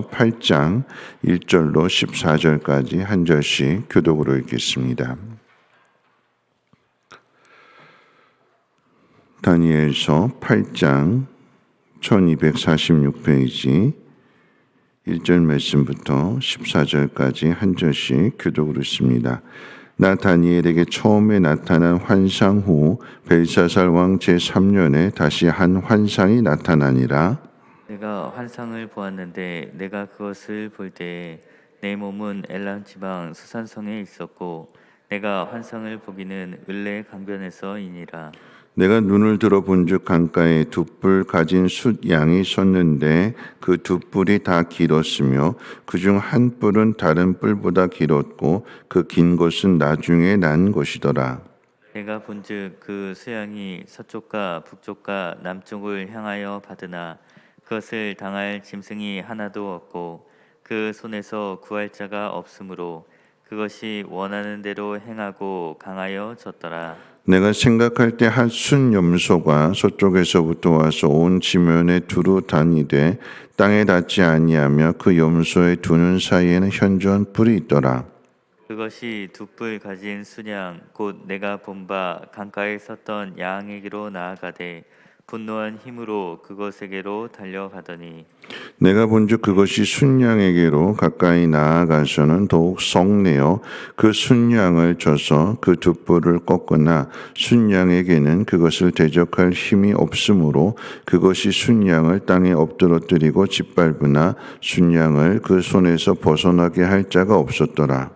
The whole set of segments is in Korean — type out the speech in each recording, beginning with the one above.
다니엘서 8장 1절로 14절까지 한 절씩 교독으로 읽겠습니다. 다니엘서 8장 1246페이지 1절 말씀부터 14절까지 한 절씩 교독으로 읽습니다. 나 다니엘에게 처음에 나타난 환상 후 벨사살 왕 제3년에 다시 한 환상이 나타나니라. 내가 환상을 보았는데 내가 그것을 볼 때에 내 몸은 엘람 지방 수산성에 있었고 내가 환상을 보기는 을레 강변에서이니라. 내가 눈을 들어 본즉 강가에 두 뿔 가진 숫 양이 섰는데 그 두 뿔이 다 길었으며 그중 한 뿔은 다른 뿔보다 길었고 그 긴 것은 나중에 난 것이더라. 내가 본즉 그 수양이 서쪽과 북쪽과 남쪽을 향하여 받으나 그것을 당할 짐승이 하나도 없고 그 손에서 구할 자가 없으므로 그것이 원하는 대로 행하고 강하여 졌더라. 내가 생각할 때 한 순 염소가 서쪽에서부터 와서 온 지면에 두루 다니되 땅에 닿지 아니하며 그 염소의 두 눈 사이에는 현저한 뿔이 있더라. 그것이 두 뿔 가진 순양 곧 내가 본 바 강가에 섰던 양에게로 나아가되 분노한 힘으로 그것에게로 달려가더니 내가 본즉 그것이 순양에게로 가까이 나아가서는 더욱 성내어 그 순양을 쳐서 그 두 뿔을 꺾으나 순양에게는 그것을 대적할 힘이 없으므로 그것이 순양을 땅에 엎드러뜨리고 짓밟으나 순양을 그 손에서 벗어나게 할 자가 없었더라.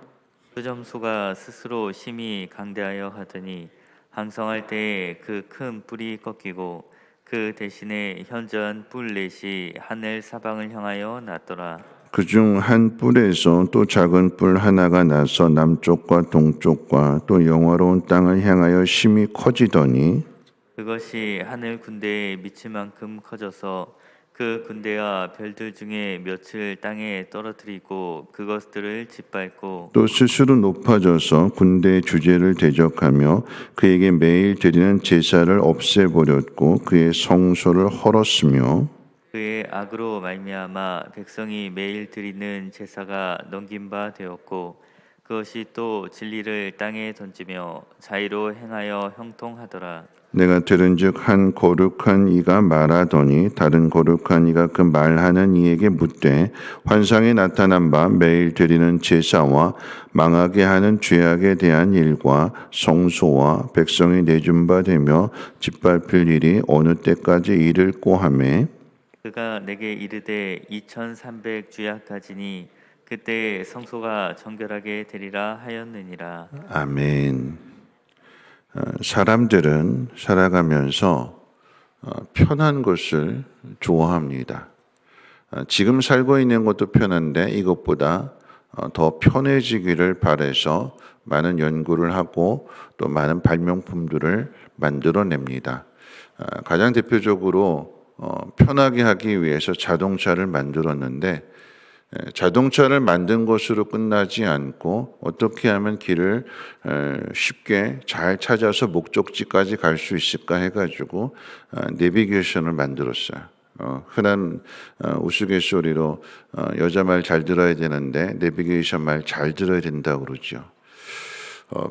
그 점소가 스스로 심히 강대하여 하더니 항성할 때에 그 큰 뿔이 꺾이고 그 대신에 현저한 뿔 넷이 하늘 사방을 향하여 났더라. 그중 한 뿔에서 또 작은 뿔 하나가 나서 남쪽과 동쪽과 또 영화로운 땅을 향하여 심히 커지더니 그것이 하늘 군대에 미칠 만큼 커져서 그 군대와 별들 중에 몇을 땅에 떨어뜨리고 그것들을 짓밟고 또 스스로 높아져서 군대의 주제를 대적하며 그에게 매일 드리는 제사를 없애버렸고 그의 성소를 헐었으며 그의 악으로 말미암아 백성이 매일 드리는 제사가 넘긴 바 되었고 그것이 또 진리를 땅에 던지며 자의로 행하여 형통하더라. 내가 들은즉 한 거룩한 이가 말하더니 다른 거룩한 이가 그 말하는 이에게 묻되 환상에 나타난 바 매일 드리는 제사와 망하게 하는 죄악에 대한 일과 성소와 백성이 내준 바 되며 짓밟힐 일이 어느 때까지 이를꼬 하매 그가 내게 이르되 2300 주야까지니 그때 성소가 정결하게 되리라 하였느니라. 아멘. 사람들은 살아가면서 편한 것을 좋아합니다. 지금 살고 있는 것도 편한데 이것보다 더 편해지기를 바라서 많은 연구를 하고 또 많은 발명품들을 만들어냅니다. 가장 대표적으로 편하게 하기 위해서 자동차를 만들었는데 자동차를 만든 것으로 끝나지 않고 어떻게 하면 길을 쉽게 잘 찾아서 목적지까지 갈 수 있을까 해가지고 내비게이션을 만들었어요. 흔한 우스갯소리로 여자 말 잘 들어야 되는데 내비게이션 말 잘 들어야 된다고 그러죠.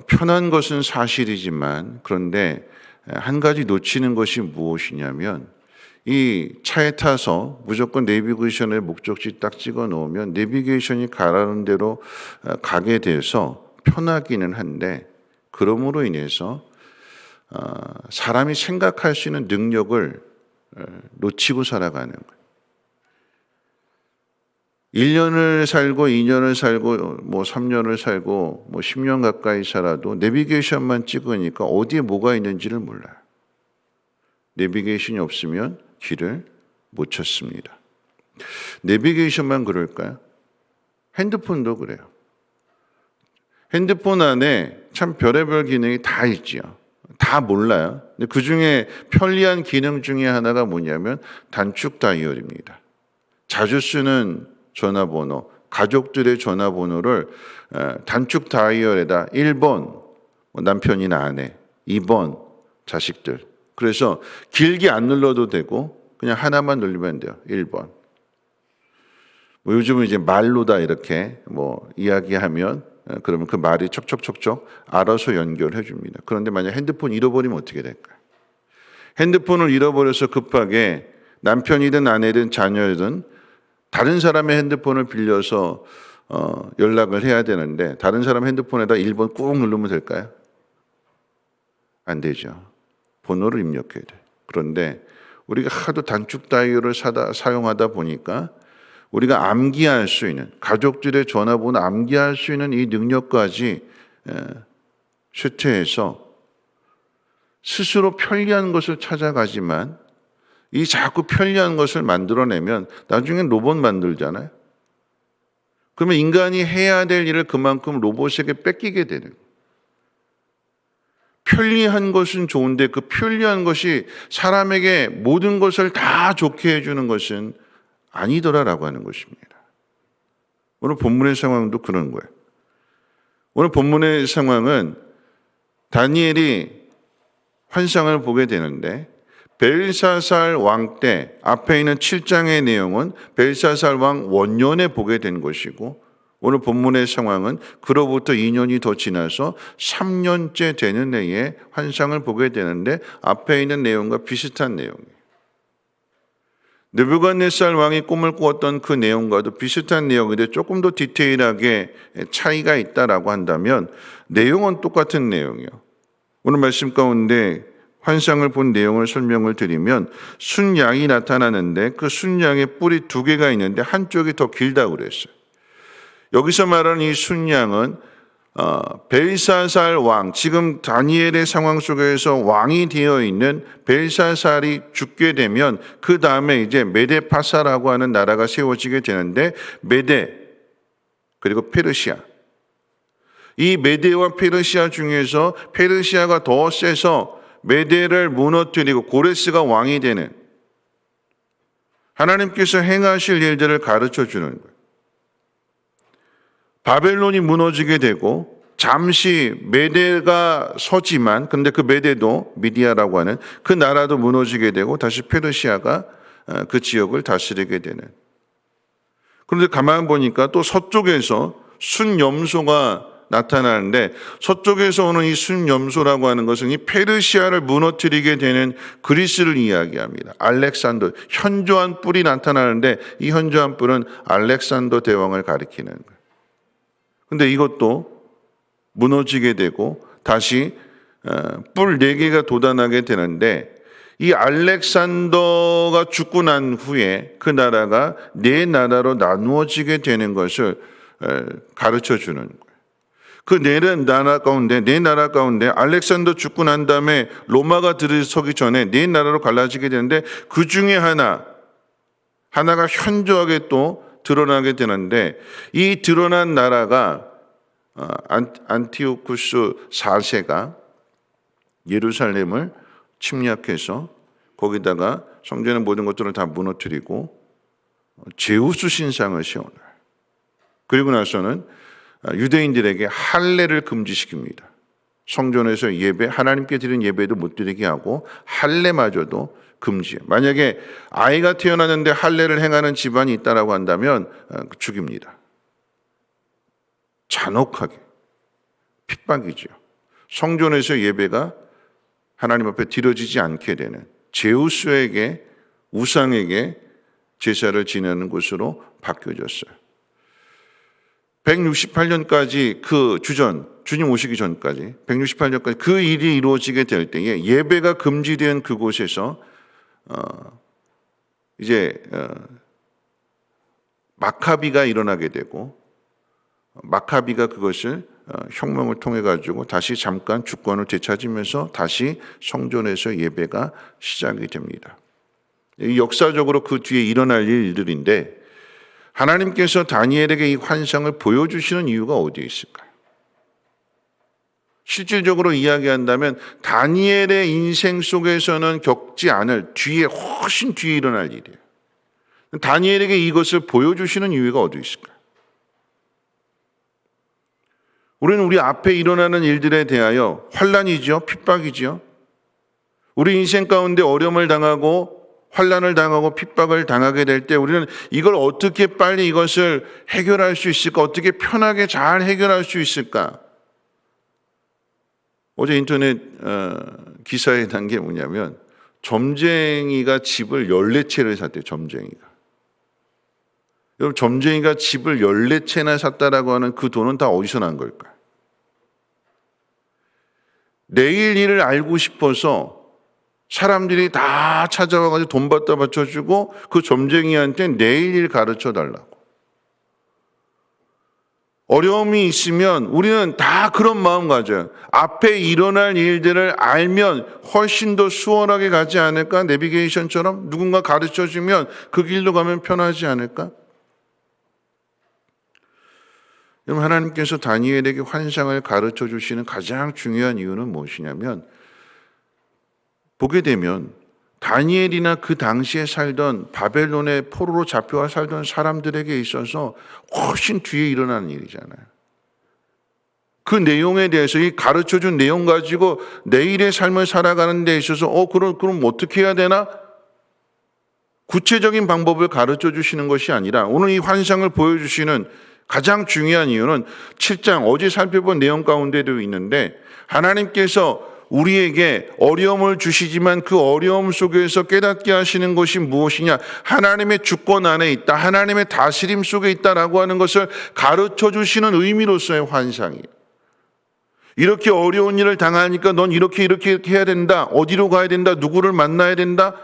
편한 것은 사실이지만 그런데 한 가지 놓치는 것이 무엇이냐면 이 차에 타서 무조건 내비게이션에 목적지 딱 찍어 놓으면 내비게이션이 가라는 대로 가게 돼서 편하기는 한데 그러므로 인해서 사람이 생각할 수 있는 능력을 놓치고 살아가는 거예요. 1년을 살고 2년을 살고 뭐 3년을 살고 뭐 10년 가까이 살아도 내비게이션만 찍으니까 어디에 뭐가 있는지를 몰라요. 내비게이션이 없으면 길을 못 찾습니다. 내비게이션만 그럴까요? 핸드폰도 그래요. 핸드폰 안에 참 별의별 기능이 다 있지요. 다 몰라요. 근데 그 중에 편리한 기능 중에 하나가 뭐냐면 단축 다이얼입니다. 자주 쓰는 전화번호, 가족들의 전화번호를 단축 다이얼에다 1번 남편이나 아내, 2번 자식들. 그래서 길게 안 눌러도 되고 그냥 하나만 누르면 돼요. 1번. 뭐 요즘은 이제 말로다 이렇게 뭐 이야기하면 그러면 그 말이 척척척척 알아서 연결해 줍니다. 그런데 만약 핸드폰 잃어버리면 어떻게 될까요? 핸드폰을 잃어버려서 급하게 남편이든 아내든 자녀든 다른 사람의 핸드폰을 빌려서 연락을 해야 되는데 다른 사람 핸드폰에다 1번 꾹 누르면 될까요? 안 되죠. 번호를 입력해야 돼. 그런데 우리가 하도 단축 다이얼을 사용하다 보니까 우리가 암기할 수 있는, 가족들의 전화번호 암기할 수 있는 이 능력까지 쇠퇴해서 스스로 편리한 것을 찾아가지만 이 자꾸 편리한 것을 만들어내면 나중엔 로봇 만들잖아요. 그러면 인간이 해야 될 일을 그만큼 로봇에게 뺏기게 되는 거예요. 편리한 것은 좋은데 그 편리한 것이 사람에게 모든 것을 다 좋게 해주는 것은 아니더라라고 하는 것입니다. 오늘 본문의 상황도 그런 거예요. 오늘 본문의 상황은 다니엘이 환상을 보게 되는데 벨사살 왕 때 앞에 있는 7장의 내용은 벨사살 왕 원년에 보게 된 것이고 오늘 본문의 상황은 그로부터 2년이 더 지나서 3년째 되는 해에 환상을 보게 되는데 앞에 있는 내용과 비슷한 내용이에요. 느부갓네살 왕이 꿈을 꾸었던 그 내용과도 비슷한 내용인데 조금 더 디테일하게 차이가 있다라고 한다면 내용은 똑같은 내용이에요. 오늘 말씀 가운데 환상을 본 내용을 설명을 드리면 순양이 나타나는데 그 순양의 뿔이 2개가 있는데 한쪽이 더 길다고 그랬어요. 여기서 말하는 이 순양은 벨사살 왕, 지금 다니엘의 상황 속에서 왕이 되어 있는 벨사살이 죽게 되면 그 다음에 이제 메데파사라고 하는 나라가 세워지게 되는데 메데 그리고 페르시아, 이 메데와 페르시아 중에서 페르시아가 더 세서 메데를 무너뜨리고 고레스가 왕이 되는 하나님께서 행하실 일들을 가르쳐 주는 거예요. 바벨론이 무너지게 되고 잠시 메데가 서지만 근데 그 메데도 미디아라고 하는 그 나라도 무너지게 되고 다시 페르시아가 그 지역을 다스리게 되는. 그런데 가만 보니까 또 서쪽에서 순염소가 나타나는데 서쪽에서 오는 이 순염소라고 하는 것은 이 페르시아를 무너뜨리게 되는 그리스를 이야기합니다. 알렉산더, 현저한 뿔이 나타나는데 이 현저한 뿔은 알렉산더 대왕을 가리키는 거예요. 근데 이것도 무너지게 되고 다시 뿔 4개가 돋아나게 되는데 이 알렉산더가 죽고 난 후에 그 나라가 4나라로 나누어지게 되는 것을 가르쳐 주는 거예요. 그 4나라 가운데 알렉산더 죽고 난 다음에 로마가 들어서기 전에 4나라로 갈라지게 되는데 그 중에 하나가 현저하게 또 드러나게 되는데 이 드러난 나라가 안티오쿠스 4세가 예루살렘을 침략해서 거기다가 성전의 모든 것들을 다 무너뜨리고 제우스 신상을 세워놔요. 그리고 나서는 유대인들에게 할례를 금지시킵니다. 성전에서 예배, 하나님께 드린 예배도 못 드리게 하고 할례마저도 금지해요. 만약에 아이가 태어났는데 할례를 행하는 집안이 있다라고 한다면 죽입니다. 잔혹하게 핍박이죠. 성전에서 예배가 하나님 앞에 드려지지 않게 되는 제우스에게 우상에게 제사를 지내는 곳으로 바뀌어졌어요. 168년까지 그 주님 오시기 전까지 168년까지 그 일이 이루어지게 될 때에 예배가 금지된 그곳에서 이제 마카비가 일어나게 되고 마카비가 그것을 혁명을 통해 가지고 다시 잠깐 주권을 되찾으면서 다시 성전에서 예배가 시작이 됩니다. 역사적으로 그 뒤에 일어날 일들인데 하나님께서 다니엘에게 이 환상을 보여주시는 이유가 어디에 있을까요? 실질적으로 이야기한다면 다니엘의 인생 속에서는 겪지 않을 훨씬 뒤에 일어날 일이에요. 다니엘에게 이것을 보여주시는 이유가 어디 있을까요? 우리는 우리 앞에 일어나는 일들에 대하여 환난이죠, 핍박이죠. 우리 인생 가운데 어려움을 당하고 환난을 당하고 핍박을 당하게 될 때 우리는 이걸 어떻게 빨리 이것을 해결할 수 있을까? 어떻게 편하게 잘 해결할 수 있을까? 어제 인터넷 기사에 난 게 뭐냐면 점쟁이가 집을 14채를 샀대요. 점쟁이가. 여러분, 점쟁이가 집을 14채나 샀다라고 하는 그 돈은 다 어디서 난 걸까요? 내일 일을 알고 싶어서 사람들이 다 찾아와가지고 돈 받다 받쳐주고 그 점쟁이한테 내일 일 가르쳐 달라고. 어려움이 있으면 우리는 다 그런 마음 가져요. 앞에 일어날 일들을 알면 훨씬 더 수월하게 가지 않을까? 내비게이션처럼 누군가 가르쳐 주면 그 길로 가면 편하지 않을까? 여러분, 하나님께서 다니엘에게 환상을 가르쳐 주시는 가장 중요한 이유는 무엇이냐면, 보게 되면 다니엘이나 그 당시에 살던 바벨론의 포로로 잡혀와 살던 사람들에게 있어서 훨씬 뒤에 일어나는 일이잖아요. 그 내용에 대해서 이 가르쳐 준 내용 가지고 내일의 삶을 살아가는 데 있어서 그럼 어떻게 해야 되나? 구체적인 방법을 가르쳐 주시는 것이 아니라 오늘 이 환상을 보여주시는 가장 중요한 이유는 7장 어제 살펴본 내용 가운데도 있는데, 하나님께서 우리에게 어려움을 주시지만 그 어려움 속에서 깨닫게 하시는 것이 무엇이냐? 하나님의 주권 안에 있다, 하나님의 다스림 속에 있다라고 하는 것을 가르쳐 주시는 의미로서의 환상이에요. 이렇게 어려운 일을 당하니까 넌 이렇게 해야 된다, 어디로 가야 된다, 누구를 만나야 된다,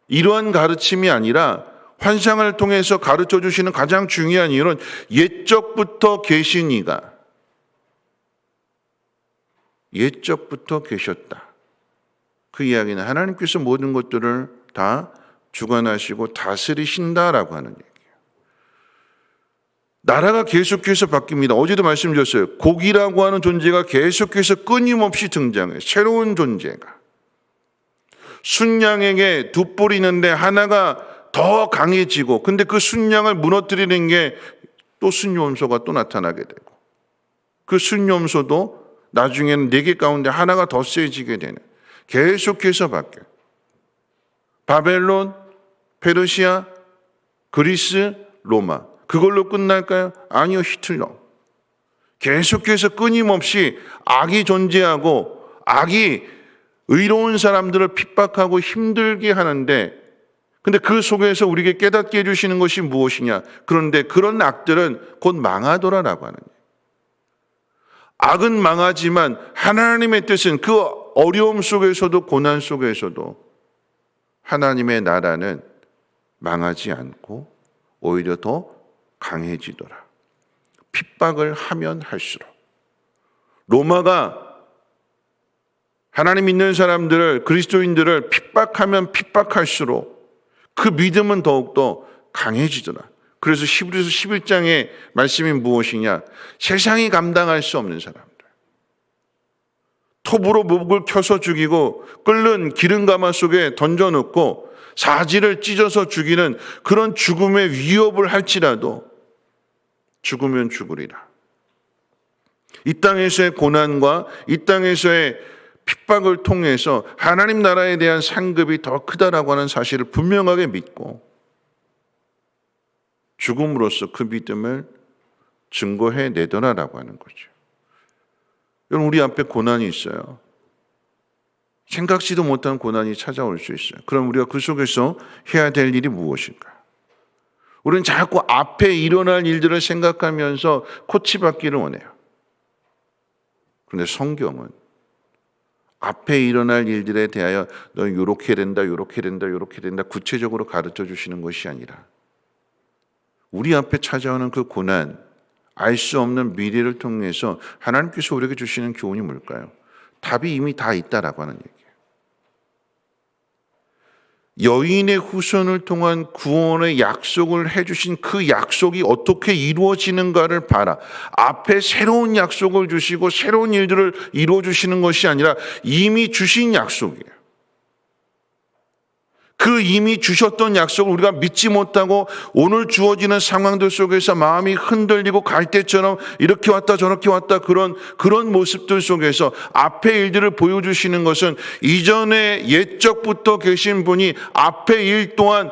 이러한 가르침이 아니라 환상을 통해서 가르쳐 주시는 가장 중요한 이유는 옛적부터 계신 이가 옛적부터 계셨다. 그 이야기는 하나님께서 모든 것들을 다 주관하시고 다스리신다라고 하는 얘기예요. 나라가 계속해서 바뀝니다. 어제도 말씀드렸어요. 곡이라고 하는 존재가 계속해서 끊임없이 등장해요. 새로운 존재가. 순양에게 두 뿔이 있는데 하나가 더 강해지고, 근데 그 순양을 무너뜨리는 게 또 순염소가 또 나타나게 되고, 그 순염소도 나중에는 4개 가운데 하나가 더 세지게 되는, 계속해서 바뀌어요. 바벨론, 페르시아, 그리스, 로마. 그걸로 끝날까요? 아니요, 히틀러. 계속해서 끊임없이 악이 존재하고 악이 의로운 사람들을 핍박하고 힘들게 하는데, 근데 그 속에서 우리에게 깨닫게 해주시는 것이 무엇이냐? 그런데 그런 악들은 곧 망하더라라고 하는 거예요. 악은 망하지만 하나님의 뜻은 그 어려움 속에서도 고난 속에서도 하나님의 나라는 망하지 않고 오히려 더 강해지더라. 핍박을 하면 할수록. 로마가 하나님 믿는 사람들을, 그리스도인들을 핍박하면 핍박할수록 그 믿음은 더욱더 강해지더라. 그래서 히브리서 11장의 말씀이 무엇이냐? 세상이 감당할 수 없는 사람들. 톱으로 목을 켜서 죽이고 끓는 기름가마 속에 던져놓고 사지를 찢어서 죽이는 그런 죽음의 위협을 할지라도 죽으면 죽으리라. 이 땅에서의 고난과 이 땅에서의 핍박을 통해서 하나님 나라에 대한 상급이 더 크다라고 하는 사실을 분명하게 믿고 죽음으로써 그 믿음을 증거해 내더라라고 하는 거죠. 여러분, 우리 앞에 고난이 있어요. 생각지도 못한 고난이 찾아올 수 있어요. 그럼 우리가 그 속에서 해야 될 일이 무엇일까? 우리는 자꾸 앞에 일어날 일들을 생각하면서 코치받기를 원해요. 그런데 성경은 앞에 일어날 일들에 대하여 너 이렇게 된다, 이렇게 된다, 이렇게 된다 구체적으로 가르쳐 주시는 것이 아니라 우리 앞에 찾아오는 그 고난, 알 수 없는 미래를 통해서 하나님께서 우리에게 주시는 교훈이 뭘까요? 답이 이미 다 있다라고 하는 얘기예요. 여인의 후손을 통한 구원의 약속을 해주신 그 약속이 어떻게 이루어지는가를 봐라. 앞에 새로운 약속을 주시고 새로운 일들을 이루어주시는 것이 아니라 이미 주신 약속이에요. 그 이미 주셨던 약속을 우리가 믿지 못하고 오늘 주어지는 상황들 속에서 마음이 흔들리고 갈대처럼 이렇게 왔다 저렇게 왔다 그런 모습들 속에서 앞의 일들을 보여주시는 것은 이전에 옛적부터 계신 분이 앞의 일 또한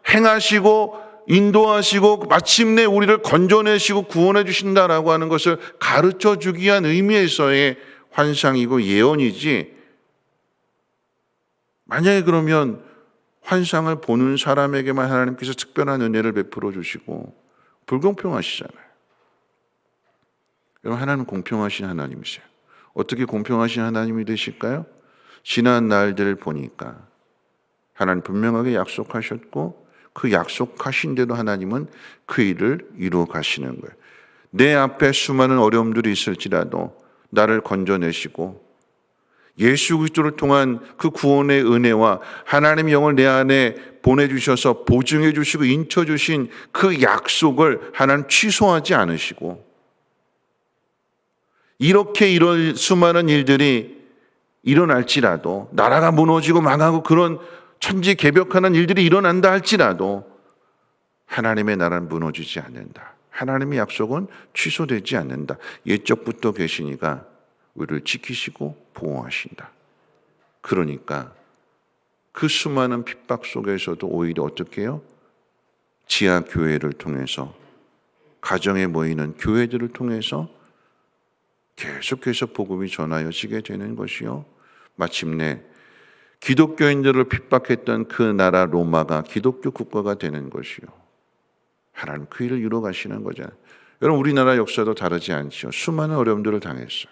행하시고 인도하시고 마침내 우리를 건져내시고 구원해 주신다라고 하는 것을 가르쳐 주기 위한 의미에서의 환상이고 예언이지, 만약에 그러면 환상을 보는 사람에게만 하나님께서 특별한 은혜를 베풀어 주시고 불공평하시잖아요. 여러분, 하나님은 공평하신 하나님이세요. 어떻게 공평하신 하나님이 되실까요? 지난 날들을 보니까 하나님 분명하게 약속하셨고 그 약속하신 대로 하나님은 그 일을 이루어 가시는 거예요. 내 앞에 수많은 어려움들이 있을지라도 나를 건져내시고 예수 그리스도를 통한 그 구원의 은혜와 하나님의 영을 내 안에 보내주셔서 보증해 주시고 인쳐 주신 그 약속을 하나님 취소하지 않으시고, 이렇게 이런 수많은 일들이 일어날지라도, 나라가 무너지고 망하고 그런 천지개벽하는 일들이 일어난다 할지라도 하나님의 나라는 무너지지 않는다. 하나님의 약속은 취소되지 않는다. 옛적부터 계시니까 우리를 지키시고 보호하신다. 그러니까 그 수많은 핍박 속에서도 오히려 어떻게 해요? 지하교회를 통해서, 가정에 모이는 교회들을 통해서 계속해서 복음이 전하여지게 되는 것이요, 마침내 기독교인들을 핍박했던 그 나라 로마가 기독교 국가가 되는 것이요, 하나님 그 일을 이루어 가시는 거잖아요. 여러분, 우리나라 역사도 다르지 않죠. 수많은 어려움들을 당했어요.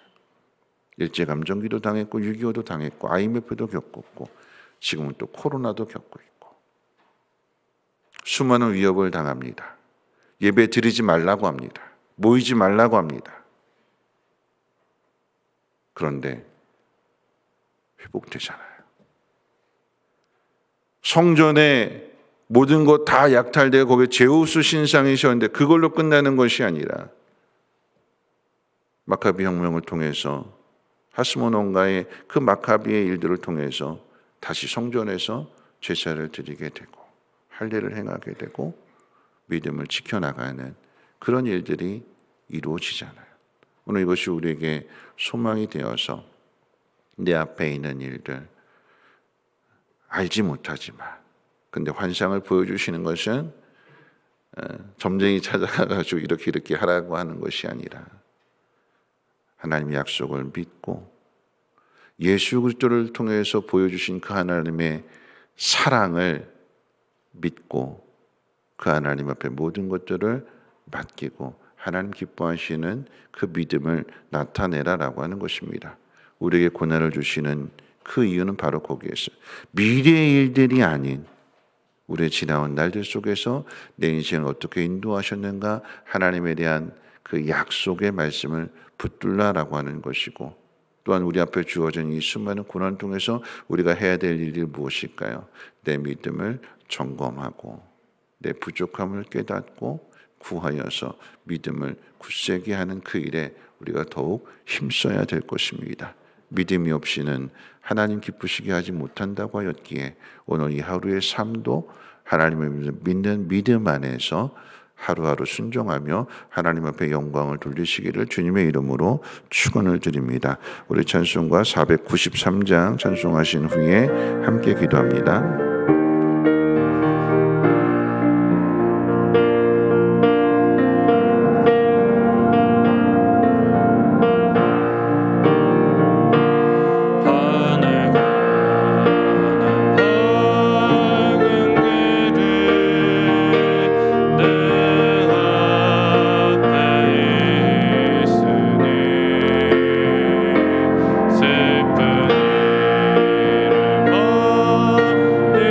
일제감정기도 당했고 6.25도 당했고 IMF도 겪었고 지금은 또 코로나도 겪고 있고 수많은 위협을 당합니다. 예배 드리지 말라고 합니다. 모이지 말라고 합니다. 그런데 회복되잖아요. 성전에 모든 것 다 약탈되고 거기에 제우스 신상이셨는데 그걸로 끝나는 것이 아니라 마카비 혁명을 통해서 하스몬 왕가의 그 마카비의 일들을 통해서 다시 성전에서 제사를 드리게 되고 할례를 행하게 되고 믿음을 지켜나가는 그런 일들이 이루어지잖아요. 오늘 이것이 우리에게 소망이 되어서 내 앞에 있는 일들 알지 못하지만, 근데 환상을 보여주시는 것은 점쟁이 찾아가가지고 이렇게 하라고 하는 것이 아니라 하나님의 약속을 믿고 예수 그리스도를 통해서 보여주신 그 하나님의 사랑을 믿고 그 하나님 앞에 모든 것들을 맡기고 하나님 기뻐하시는 그 믿음을 나타내라라고 하는 것입니다. 우리에게 고난을 주시는 그 이유는 바로 거기에 있어요. 미래의 일들이 아닌 우리의 지나온 날들 속에서 내 인생을 어떻게 인도하셨는가, 하나님에 대한 그 약속의 말씀을 붙들라라고 하는 것이고, 또한 우리 앞에 주어진 이 수많은 고난 통해서 우리가 해야 될 일이 무엇일까요? 내 믿음을 점검하고 내 부족함을 깨닫고 구하여서 믿음을 굳세게 하는 그 일에 우리가 더욱 힘써야 될 것입니다. 믿음이 없이는 하나님 기쁘시게 하지 못한다고 하였기에 오늘 이 하루의 삶도 하나님을 믿는 믿음 안에서 하루하루 순종하며 하나님 앞에 영광을 돌리시기를 주님의 이름으로 축원을 드립니다. 우리 찬송가 493장 찬송하신 후에 함께 기도합니다. 슬픈 일을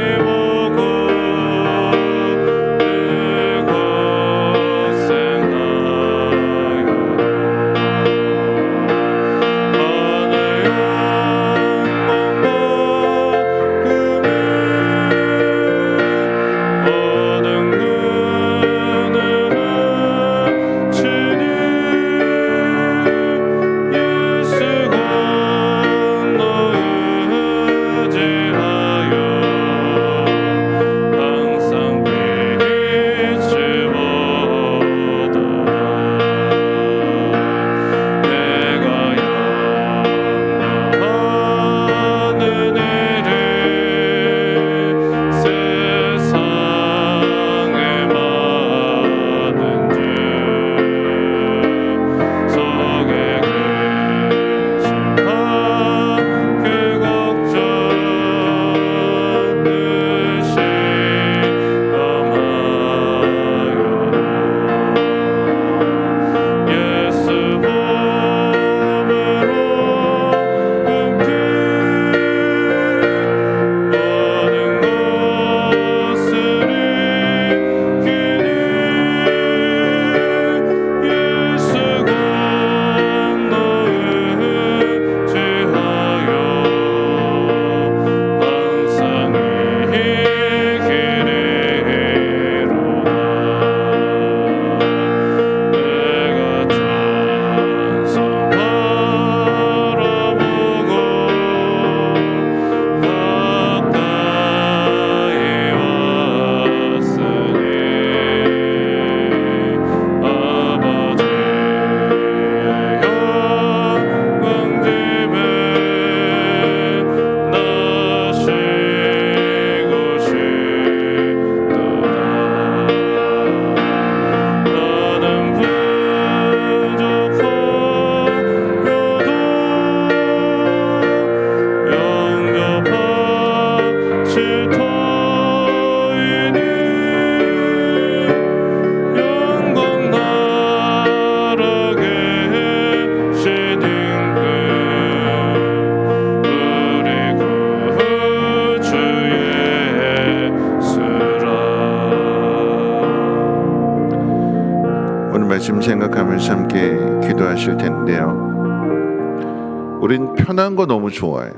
말씀 생각하면서 함께 기도하실 텐데요. 우린 편한 거 너무 좋아해요.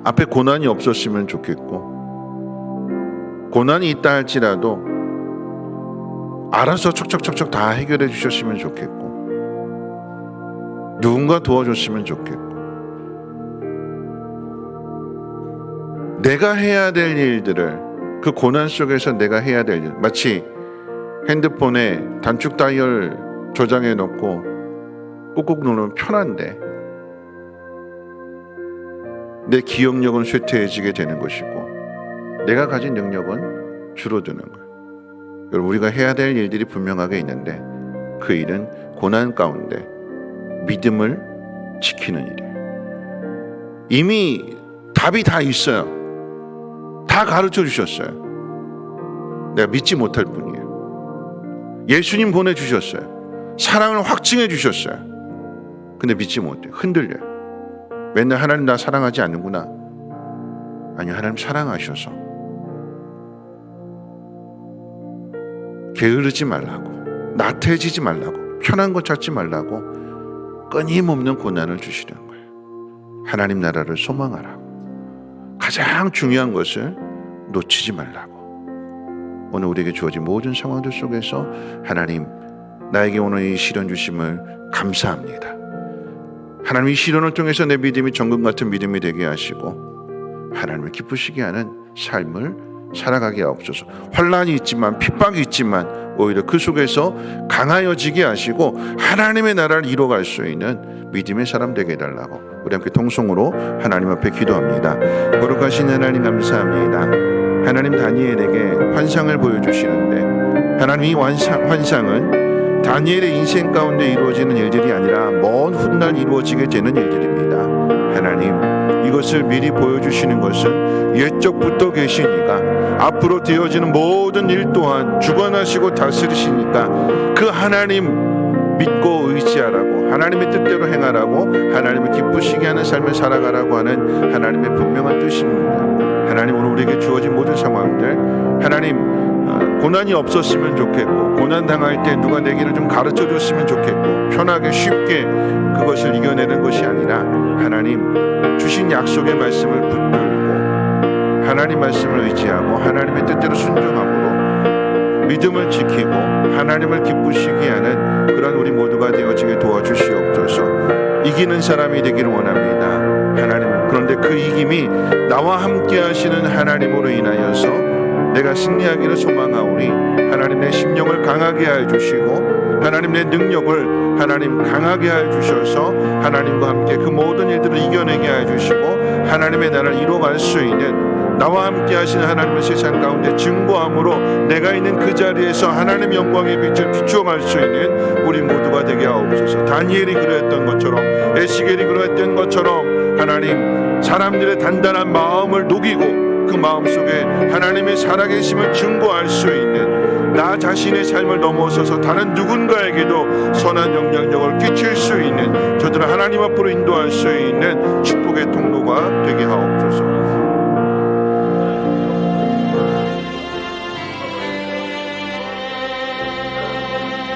앞에 고난이 없었으면 좋겠고, 고난이 있다 할지라도 알아서 척척척척 다 해결해 주셨으면 좋겠고, 누군가 도와줬으면 좋겠고, 내가 해야 될 일들을, 그 고난 속에서 내가 해야 될 일, 마치 핸드폰에 단축 다이얼 저장해 놓고 꾹꾹 누르면 편한데 내 기억력은 쇠퇴해지게 되는 것이고 내가 가진 능력은 줄어드는 거예요. 여러분, 우리가 해야 될 일들이 분명하게 있는데 그 일은 고난 가운데 믿음을 지키는 일이에요. 이미 답이 다 있어요. 다 가르쳐 주셨어요. 내가 믿지 못할 뿐이에요. 예수님 보내주셨어요. 사랑을 확증해 주셨어요. 근데 믿지 못해요. 흔들려요. 맨날 하나님 나 사랑하지 않는구나. 아니요, 하나님 사랑하셔서 게으르지 말라고, 나태해지지 말라고, 편한 것 찾지 말라고 끊임없는 고난을 주시는 거예요. 하나님 나라를 소망하라고, 가장 중요한 것을 놓치지 말라고. 오늘 우리에게 주어진 모든 상황들 속에서 하나님, 나에게 오늘 이 시련 주심을 감사합니다. 하나님, 이 시련을 통해서 내 믿음이 정금 같은 믿음이 되게 하시고 하나님을 기쁘시게 하는 삶을 살아가게 하옵소서. 환난이 있지만, 핍박이 있지만 오히려 그 속에서 강하여지게 하시고 하나님의 나라를 이뤄갈 수 있는 믿음의 사람 되게 해달라고 우리 함께 통성으로 하나님 앞에 기도합니다. 거룩하신 하나님, 감사합니다. 하나님, 다니엘에게 환상을 보여주시는데 하나님, 이 환상은 다니엘의 인생 가운데 이루어지는 일들이 아니라 먼 훗날 이루어지게 되는 일들입니다. 하나님, 이것을 미리 보여주시는 것은 옛적부터 계시니까 앞으로 되어지는 모든 일 또한 주관하시고 다스리시니까 그 하나님 믿고 의지하라고, 하나님의 뜻대로 행하라고, 하나님을 기쁘시게 하는 삶을 살아가라고 하는 하나님의 분명한 뜻입니다. 하나님, 오늘 우리에게 주어진 모든 상황들, 하나님, 고난이 없었으면 좋겠고, 고난 당할 때 누가 내 길을 좀 가르쳐 줬으면 좋겠고, 편하게 쉽게 그것을 이겨내는 것이 아니라 하나님 주신 약속의 말씀을 붙들고 하나님 말씀을 의지하고 하나님의 뜻대로 순종함으로 믿음을 지키고 하나님을 기쁘시게 하는 그런 우리 모두가 되어지게 도와주시옵소서. 이기는 사람이 되기를 원합니다. 하나님, 그런데 그 이김이 나와 함께 하시는 하나님으로 인하여서 내가 승리하기를 소망하오니 하나님, 내 심령을 강하게 하여 주시고 하나님, 내 능력을 하나님 강하게 하여 주셔서 하나님과 함께 그 모든 일들을 이겨내게 하여 주시고 하나님의 나라를 이뤄갈 수 있는, 나와 함께 하시는 하나님의 세상 가운데 증거함으로 내가 있는 그 자리에서 하나님의 영광의 빛을 비추어갈 수 있는 우리 모두가 되게 하옵소서. 다니엘이 그러했던 것처럼, 에스겔이 그러했던 것처럼 하나님, 사람들의 단단한 마음을 녹이고 그 마음속에 하나님의 살아계심을 증거할 수 있는, 나 자신의 삶을 넘어서서 다른 누군가에게도 선한 영향력을 끼칠 수 있는, 저들을 하나님 앞으로 인도할 수 있는 축복의 통로가 되게